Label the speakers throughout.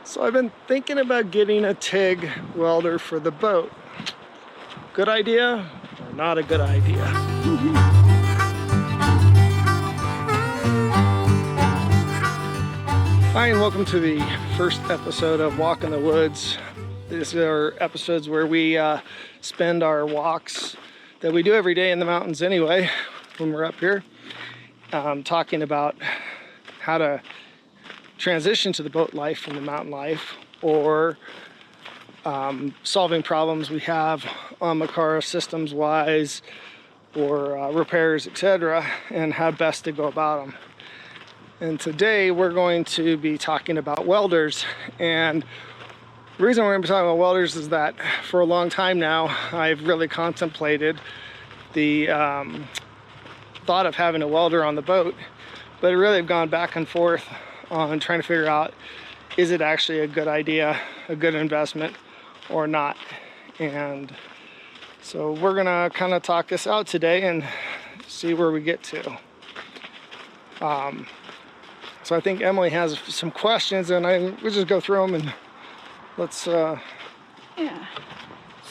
Speaker 1: So I've been thinking about getting a TIG welder for the boat. Good idea or not a good idea? Hi, and welcome to the first episode of Walk in the Woods. These are episodes where we spend our walks that we do every day in the mountains anyway, when we're up here, talking about how to transition to the boat life from the mountain life, or solving problems we have on Makara systems wise, or repairs, etc., and how best to go about them. And today we're going to be talking about welders. And the reason we're going to be talking about welders is that for a long time now I've really contemplated the thought of having a welder on the boat, but I really have gone back and forth on trying to figure out, is it actually a good idea, a good investment, or not? And so we're gonna kind of talk this out today and see where we get to. So I think Emily has some questions, and we'll just go through them and let's
Speaker 2: Yeah.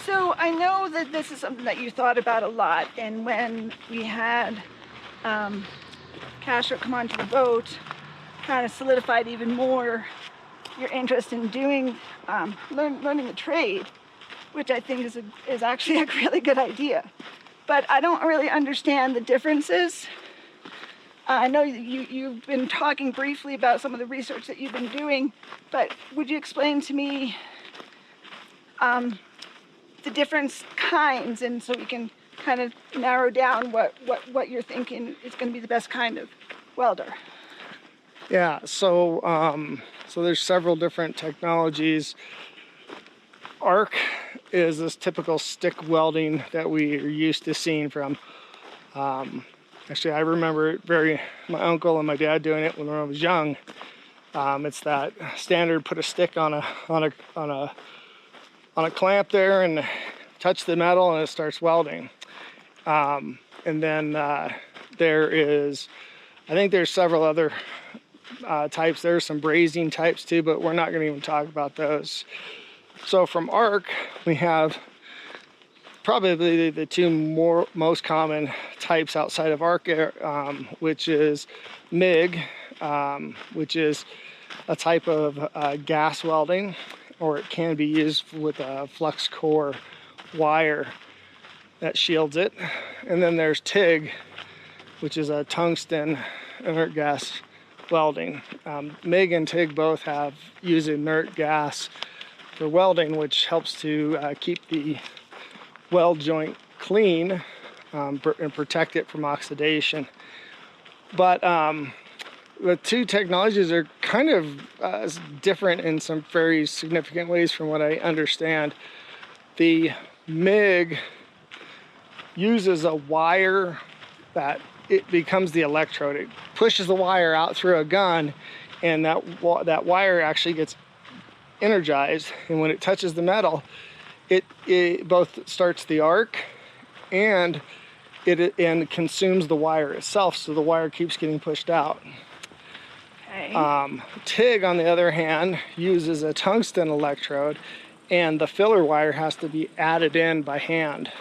Speaker 2: So I know that this is something that you thought about a lot, and when we had Castro come onto the boat, kind of solidified even more your interest in doing learning the trade, which I think is actually a really good idea. But I don't really understand the differences. I know you've been talking briefly about some of the research that you've been doing, but would you explain to me the different kinds, and so we can kind of narrow down what you're thinking is going to be the best kind of welder?
Speaker 1: Yeah, so there's several different technologies. Arc is this typical stick welding that we are used to seeing from. Actually, I remember my uncle and my dad doing it when I was young. It's that standard: put a stick on a clamp there and touch the metal, and it starts welding. And then I think there's several other types. There's some brazing types too, but we're not going to even talk about those. So from arc, we have probably the two most common types outside of arc, which is MIG, which is a type of gas welding, or it can be used with a flux core wire that shields it. And then there's TIG, which is a tungsten inert gas welding. MIG and TIG both use inert gas for welding, which helps to keep the weld joint clean and protect it from oxidation. But the two technologies are kind of different in some very significant ways from what I understand. The MIG uses a wire that it becomes the electrode. It pushes the wire out through a gun, and that wire actually gets energized, and when it touches the metal, it both starts the arc and it consumes the wire itself, so the wire keeps getting pushed out. Okay. TIG, on the other hand, uses a tungsten electrode, and the filler wire has to be added in by hand.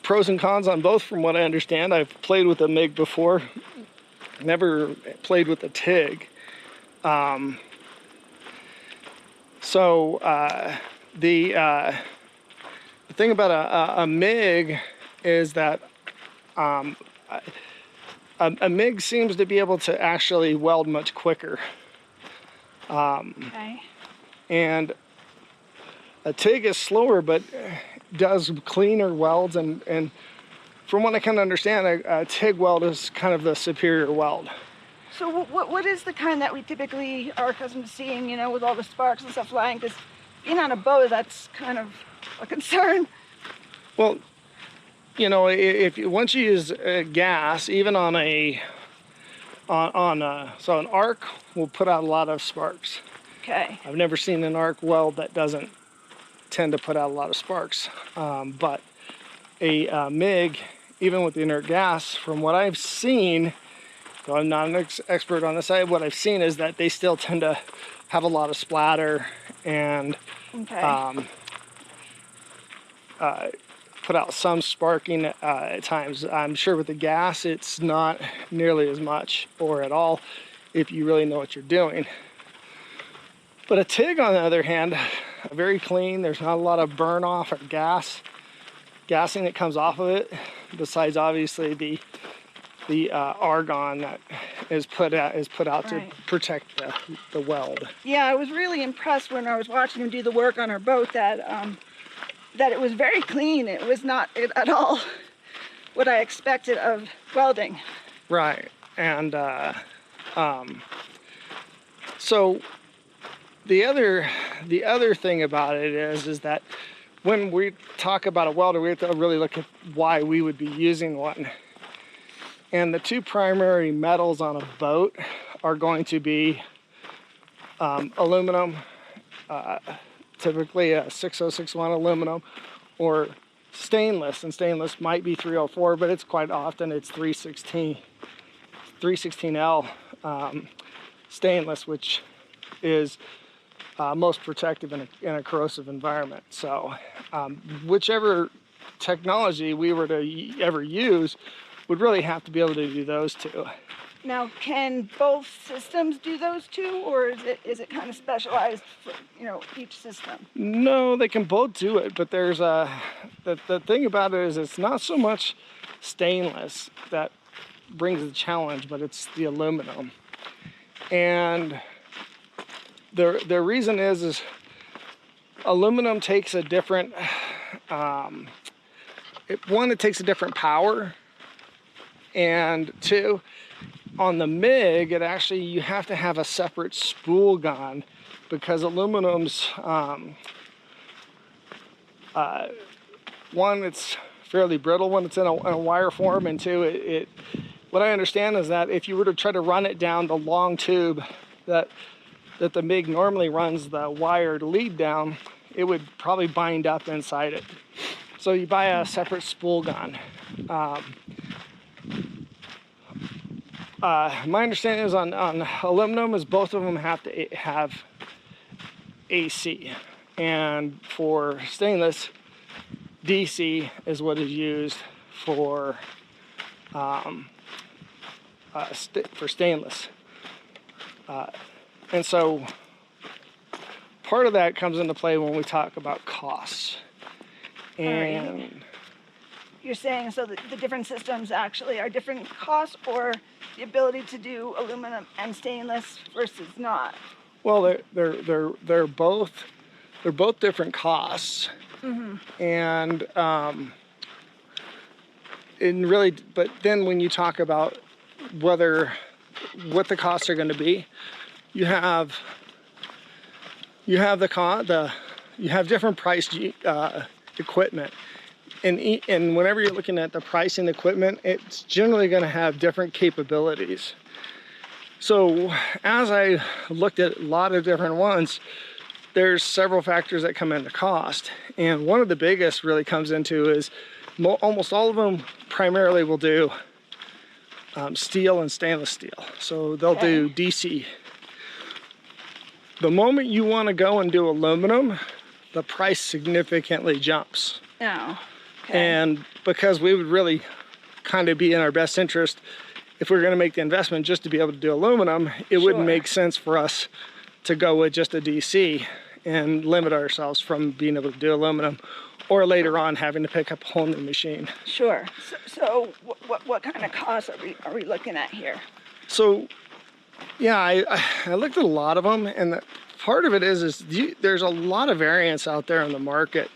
Speaker 1: Pros and cons on both, from what I understand. I've played with a MIG before, never played with a TIG. The thing about a MIG is that a MIG seems to be able to actually weld much quicker.
Speaker 2: Okay.
Speaker 1: And a TIG is slower, but does cleaner welds, and from what I can understand, a TIG weld is kind of the superior weld.
Speaker 2: So what is the kind that we typically are accustomed to seeing, with all the sparks and stuff flying? Because being on a boat, that's kind of a concern.
Speaker 1: Well, once you use gas, even on an arc will put out a lot of sparks.
Speaker 2: Okay.
Speaker 1: I've never seen an arc weld that doesn't tend to put out a lot of sparks. But a MIG, even with the inert gas, from what I've seen, So I'm not an expert on the side. What I've seen is that they still tend to have a lot of splatter and
Speaker 2: Okay.
Speaker 1: put out some sparking at times. I'm sure with the gas, it's not nearly as much or at all if you really know what you're doing. But a TIG, on the other hand, very clean. There's not a lot of burn off or gassing that comes off of it, besides obviously the argon that is put out
Speaker 2: Right.
Speaker 1: to protect the weld.
Speaker 2: Yeah, I was really impressed when I was watching him do the work on our boat that it was very clean. It was not at all what I expected of welding.
Speaker 1: Right, and so the other thing about it is that when we talk about a welder, we have to really look at why we would be using one. And the two primary metals on a boat are going to be aluminum, typically a 6061 aluminum, or stainless. And stainless might be 304, but it's quite often it's 316L stainless, which is most protective in a corrosive environment. So whichever technology we were to ever use would really have to be able to do those two.
Speaker 2: Now, can both systems do those two, or is it kind of specialized for, each system?
Speaker 1: No, they can both do it, but there's the thing about it is it's not so much stainless that brings the challenge, but it's the aluminum. And the reason is aluminum takes a different it takes a different power, and two, on the MIG, it actually, you have to have a separate spool gun because aluminum's one, it's fairly brittle when it's in a wire form, and two, what I understand is that if you were to try to run it down the long tube that the MIG normally runs the wired lead down, it would probably bind up inside it. So you buy a separate spool gun. My understanding is on aluminum is both of them have to have AC, and for stainless, DC is what is used for stainless. And so part of that comes into play when we talk about costs. And
Speaker 2: Right. You're saying so that the different systems actually are different costs, or the ability to do aluminum and stainless versus not?
Speaker 1: well, they're both different costs.
Speaker 2: Mm-hmm.
Speaker 1: And really, but then when you talk about what the costs are going to be, you have different priced equipment, and whenever you're looking at the pricing equipment, it's generally going to have different capabilities. So as I looked at a lot of different ones, there's several factors that come into cost, and one of the biggest really comes into is almost all of them primarily will do steel and stainless steel. So they'll do DC. The moment you want to go and do aluminum, the price significantly jumps.
Speaker 2: No. Okay.
Speaker 1: And because we would really kind of be in our best interest, if we were going to make the investment just to be able to do aluminum, it wouldn't make sense for us to go with just a DC and limit ourselves from being able to do aluminum, or later on having to pick up a whole new machine.
Speaker 2: Sure. So what kind of costs are we looking at here?
Speaker 1: So yeah, I looked at a lot of them, and part of it is there's a lot of variance out there in the market.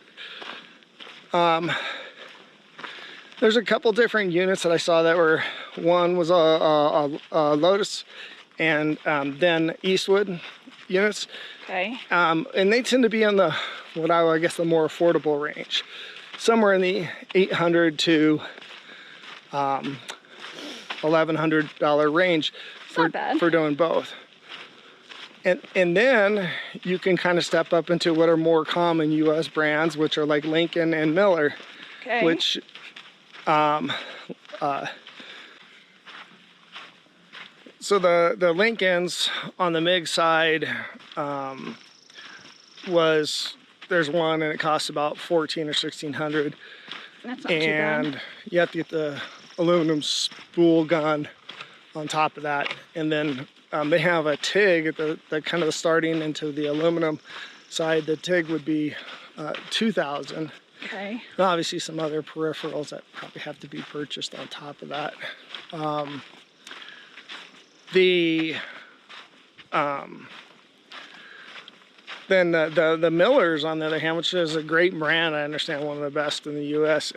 Speaker 1: There's a couple different units that I saw that were, one was a Lotus, and then Eastwood units.
Speaker 2: Okay.
Speaker 1: And they tend to be in the, I guess the more affordable range, somewhere in the $800 to $1,100 range for doing both. And then you can kind of step up into what are more common U.S. brands, which are like Lincoln and Miller, which So the link ends on the MIG side there's one and it costs about 14 or 1600.
Speaker 2: That's not too bad.
Speaker 1: And you have to get the aluminum spool gun on top of that, and then they have a TIG at the kind of the starting into the aluminum side. The TIG would be 2000.
Speaker 2: Okay.
Speaker 1: And obviously some other peripherals that probably have to be purchased on top of that. Then the Millers, on the other hand, which is a great brand, I understand one of the best in the U.S.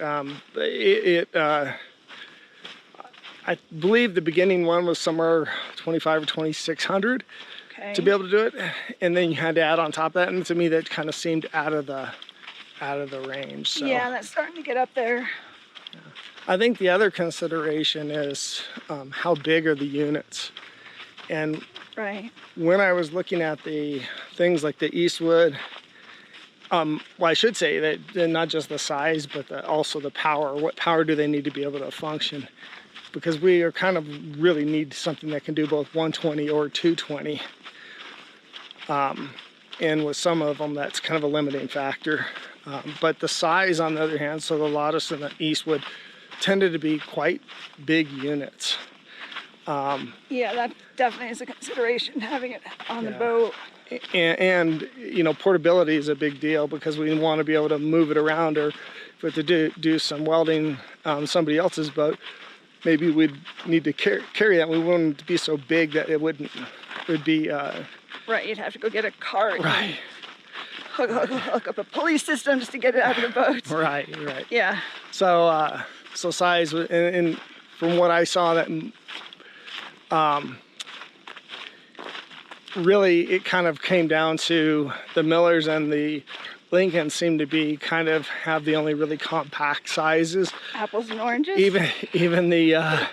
Speaker 1: I believe the beginning one was somewhere 25 or 2600 to be able to do it, and then you had to add on top of that, and to me that kind of seemed out of the range. So
Speaker 2: yeah, that's starting to get up there.
Speaker 1: yeah. I think the other consideration is how big are the units, and
Speaker 2: right.
Speaker 1: When I was looking at the things like the Eastwood, well, I should say that not just the size, but also the power. What power do they need to be able to function? Because we are kind of really need something that can do both 120 or 220. And with some of them, that's kind of a limiting factor. But the size, on the other hand, so the Lotus and the Eastwood tended to be quite big units.
Speaker 2: Yeah, that definitely is a consideration, having it on the boat.
Speaker 1: And you know, portability is a big deal, because we want to be able to move it around, or if we have to do some welding on somebody else's boat, maybe we'd need to carry that. We wouldn't want it to be so big that it would be
Speaker 2: right, you'd have to go get a cart.
Speaker 1: Right.
Speaker 2: Hook up a pulley system just to get it out of the boat.
Speaker 1: Right.
Speaker 2: Yeah.
Speaker 1: So so size, and from what I saw, that really it kind of came down to the Millers and the Lincoln seem to be kind of have the only really compact sizes.
Speaker 2: Apples and oranges.
Speaker 1: Even the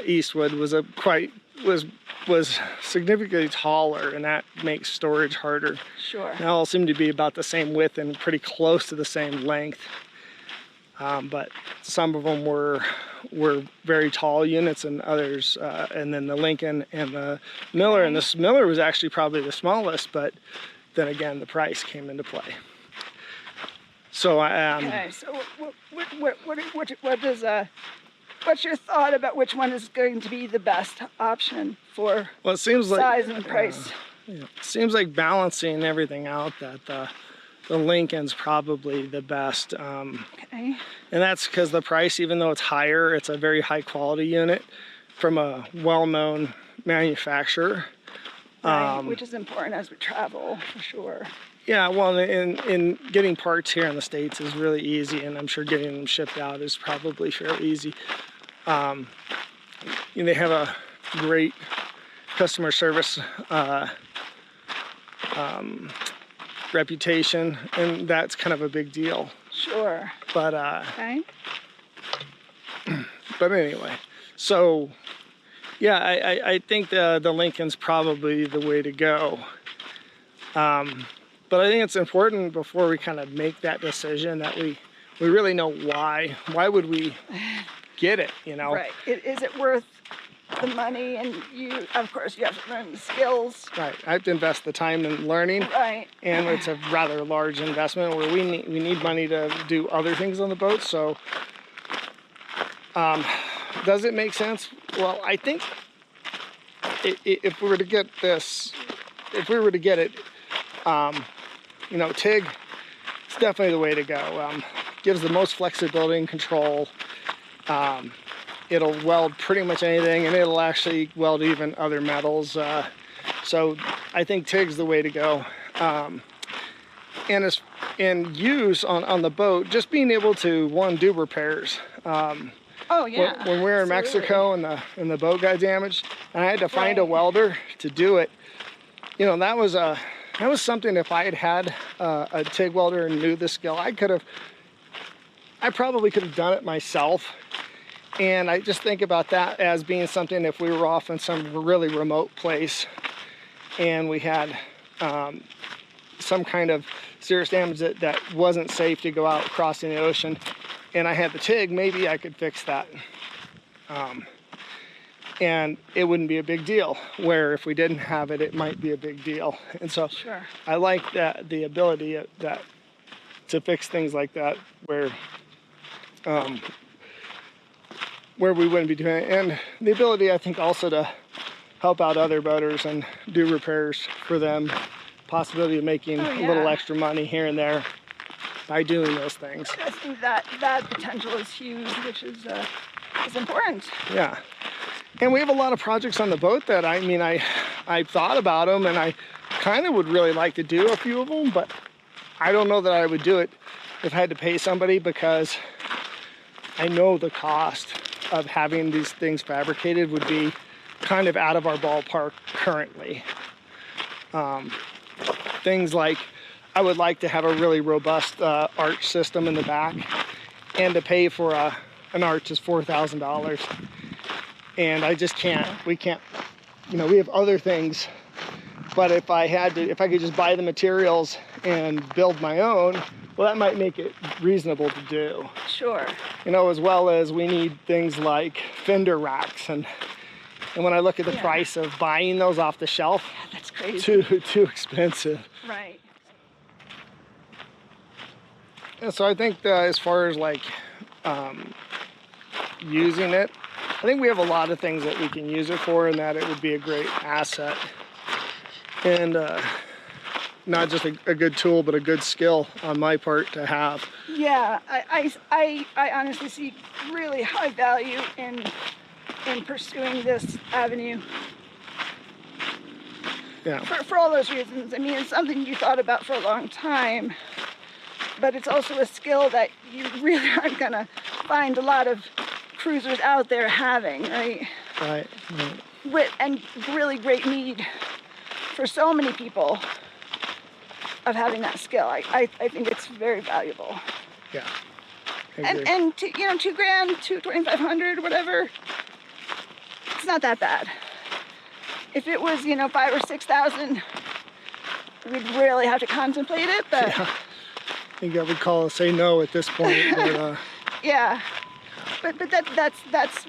Speaker 1: Eastwood was significantly taller, and that makes storage harder.
Speaker 2: Sure.
Speaker 1: They all seem to be about the same width and pretty close to the same length. But some of them were very tall units, and others, and then the Lincoln and the Miller, and this Miller was actually probably the smallest, but then again, the price came into play. So
Speaker 2: okay, so what's your thought about which one is going to be the best option for
Speaker 1: well, it seems
Speaker 2: size and price?
Speaker 1: Yeah, it seems like balancing everything out, that the Lincoln's probably the best.
Speaker 2: Okay.
Speaker 1: And that's because the price, even though it's higher, it's a very high quality unit from a well-known manufacturer.
Speaker 2: Right, which is important as we travel, for sure.
Speaker 1: Yeah, well, in getting parts here in the States is really easy, and I'm sure getting them shipped out is probably fairly easy. And they have a great customer service reputation, and that's kind of a big deal.
Speaker 2: Sure.
Speaker 1: But
Speaker 2: okay.
Speaker 1: But anyway, so yeah, I think the Lincoln's probably the way to go. But I think it's important before we kind of make that decision that we really know why. Why would we get it, you know?
Speaker 2: Right. Is it worth the money? And you, of course, you have to learn the skills.
Speaker 1: Right. I have to invest the time in learning.
Speaker 2: Right. And
Speaker 1: it's a rather large investment where we need money to do other things on the boat. So does it make sense? Well, I think if we were to get this, you know, TIG, it's definitely the way to go. Gives the most flexibility and control. It'll weld pretty much anything, and it'll actually weld even other metals. So I think TIG's the way to go. And it's in use on the boat, just being able to do repairs.
Speaker 2: Oh yeah.
Speaker 1: When we were in Mexico and the boat got damaged, and I had to find a welder to do it, you know, that was something. If I had a TIG welder and knew the skill, I probably could have done it myself. And I just think about that as being something, if we were off in some really remote place and we had some kind of serious damage that wasn't safe to go out crossing the ocean, and I had the TIG, maybe I could fix that. and it wouldn't be a big deal, where if we didn't have it, it might be a big deal. And so
Speaker 2: Sure.
Speaker 1: I like that, the ability that to fix things like that, where we wouldn't be doing it. And the ability, I think, also to help out other boaters and do repairs for them. Possibility of making a little extra money here and there by doing those things.
Speaker 2: I think that potential is huge, which is important.
Speaker 1: Yeah. And we have a lot of projects on the boat that, I mean, I thought about them, and I kind of would really like to do a few of them, but I don't know that I would do it if I had to pay somebody, because I know the cost of having these things fabricated would be kind of out of our ballpark currently. Things like, I would like to have a really robust arch system in the back, and to pay for an arch is $4,000. And I just can't, we can't, you know, we have other things, but if I could just buy the materials and build my own, well, that might make it reasonable to do.
Speaker 2: Sure.
Speaker 1: You know, as well as we need things like fender racks, and when I look at the price of buying those off the shelf,
Speaker 2: that's crazy.
Speaker 1: Too expensive.
Speaker 2: Right.
Speaker 1: And so I think that as far as like using it, I think we have a lot of things that we can use it for, and that it would be a great asset. And not just a good tool, but a good skill on my part to have.
Speaker 2: Yeah, I honestly see really high value in pursuing this avenue.
Speaker 1: Yeah.
Speaker 2: For all those reasons. I mean, it's something you thought about for a long time, but it's also a skill that you really aren't gonna find a lot of cruisers out there having, right?
Speaker 1: Right.
Speaker 2: And really great need for so many people of having that skill. I think it's very valuable.
Speaker 1: Yeah.
Speaker 2: And you know, $2,000, $2,500, whatever, it's not that bad. If it was, you know, 5,000 or 6,000, we'd really have to contemplate it. But
Speaker 1: yeah. I think I would call it say no at this point. But,
Speaker 2: yeah, but that's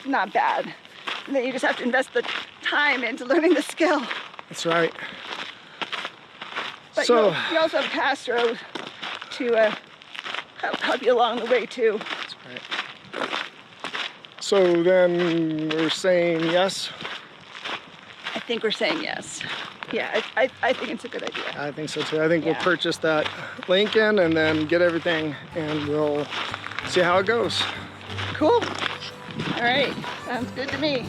Speaker 2: not bad. And then you just have to invest the time into learning the skill.
Speaker 1: That's right.
Speaker 2: But
Speaker 1: so
Speaker 2: you also have Castro to help you along the way too.
Speaker 1: That's right. So then we're saying yes?
Speaker 2: I think we're saying yes. Yeah, I think it's a good idea.
Speaker 1: I think so too. I think we'll purchase that Lincoln and then get everything, and we'll see how it goes.
Speaker 2: Cool. All right, sounds good to me.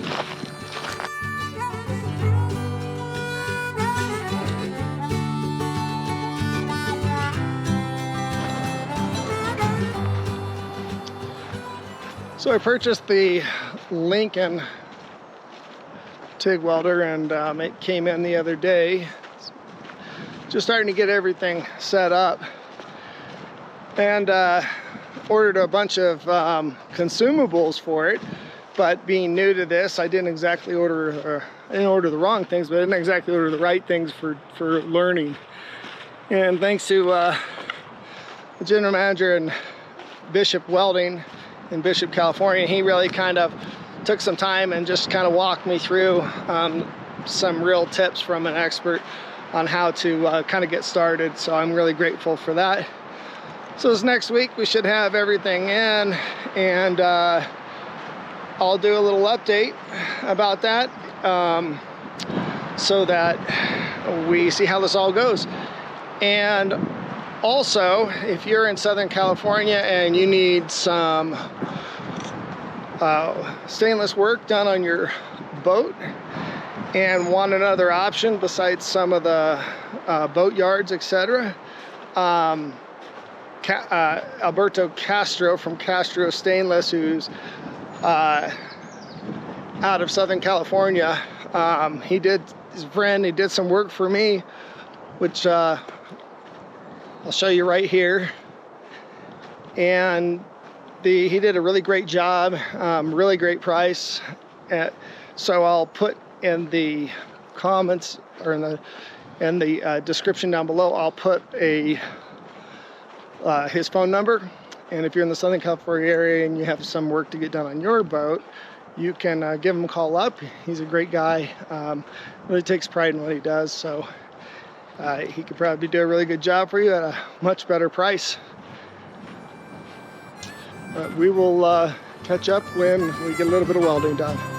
Speaker 1: So I purchased the Lincoln TIG Welder, and it came in the other day. Just starting to get everything set up, and ordered a bunch of consumables for it. But being new to this, I didn't exactly order, I didn't order the wrong things, but I didn't exactly order the right things for learning. And thanks to the general manager in Bishop Welding in Bishop, California, he really kind of took some time and just kind of walked me through some real tips from an expert on how to kind of get started. So I'm really grateful for that. So this next week we should have everything in, and I'll do a little update about that so that we see how this all goes. And also, if you're in Southern California and you need some stainless work done on your boat and want another option besides some of the boat yards, etc., Alberto Castro from Castro Stainless, who's out of Southern California, he did some work for me, which I'll show you right here. And he did a really great job, really great price. So I'll put in the comments, or in the description down below, I'll put his phone number. And if you're in the Southern California area and you have some work to get done on your boat, you can give him a call up. He's a great guy, really takes pride in what he does, so he could probably do a really good job for you at a much better price. But we will catch up when we get a little bit of welding done.